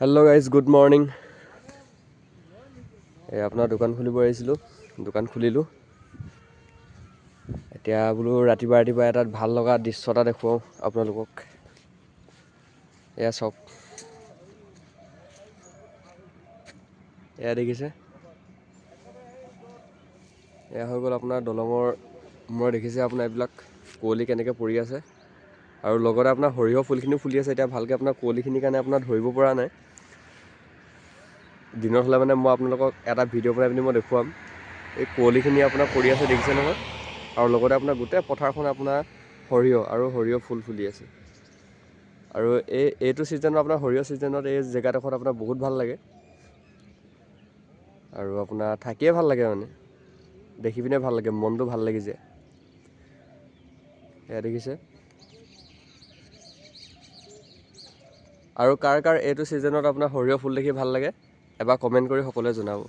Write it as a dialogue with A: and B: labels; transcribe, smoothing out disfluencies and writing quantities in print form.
A: Hello' guys good morning. এই আপোনাৰ দোকান খুলিব আহিছিলোঁ, দোকান খুলিলোঁ। এতিয়া বোলো ৰাতিপুৱা এটা ভাল লগা দৃশ্য এটা দেখুৱাওঁ আপোনালোকক। এয়া চাওক, এয়া দেখিছে, এয়া হৈ গ'ল আপোনাৰ দলঙৰ মূৰত। দেখিছে আপোনাৰ এইবিলাক কুঁৱলী কেনেকৈ পৰি আছে, আৰু লগতে আপোনাৰ সৰিয়হ ফুলখিনিও ফুলি আছে। এতিয়া ভালকৈ আপোনাৰ কুঁৱলীখিনিৰ কাৰণে আপোনাৰ ধৰিব পৰা নাই। দিনত হ'লে মানে মই আপোনালোকক এটা ভিডিঅ' বনাই পিনি মই দেখুৱাম। এই কুঁৱলীখিনি আপোনাৰ পৰি আছে দেখিছে নহয়, আৰু লগতে আপোনাৰ গোটেই পথাৰখন আপোনাৰ সৰিয়হ ফুল ফুলি আছে। আৰু এইটো ছিজনত আপোনাৰ সৰিয়হ ছিজনত এই জেগাডোখৰত আপোনাৰ বহুত ভাল লাগে, আৰু আপোনাৰ থাকিয়ে ভাল লাগে, মানে দেখি পিনে ভাল লাগে, মনটো ভাল লাগি যায়। এয়া দেখিছে, আৰু কাৰ এইটো ছিজনত আপোনাৰ সৰিয়হ ফুল দেখি ভাল লাগে, এবাৰ কমেণ্ট কৰি সকলোৱে জনাব।